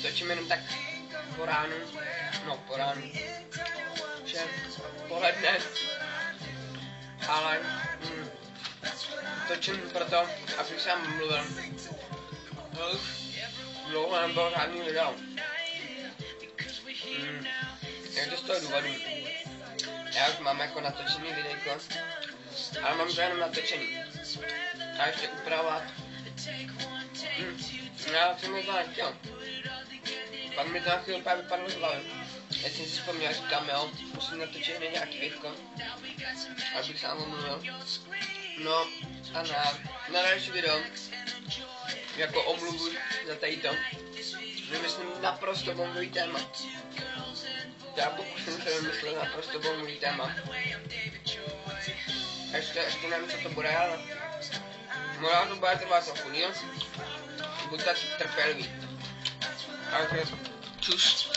točím jenom tak po ránu, že poledne, ale točím proto, abych sám mluvil. Už dlouho nebylo žádný video. Je to z toho důvodu. Já už mám jako natočený videjko, ale mám to jenom natočený. A ještě upravovat. Já jsem mi to nechtěl. Pak mi to na chvíli úplně vypadlo z hlavy. Já jsem si vzpomněl, říkám jo, musím natočit nějaký videjko, abych sám mluvil. No a na další video, jako omluvu za tadyto, vymyslím naprosto bombový téma. Já pokusím se vymyslet naprosto bombový téma. Ještě nevím, co to bude, ale možná to bude trvat trochu díl. Buďte trpěliví. Takže čus.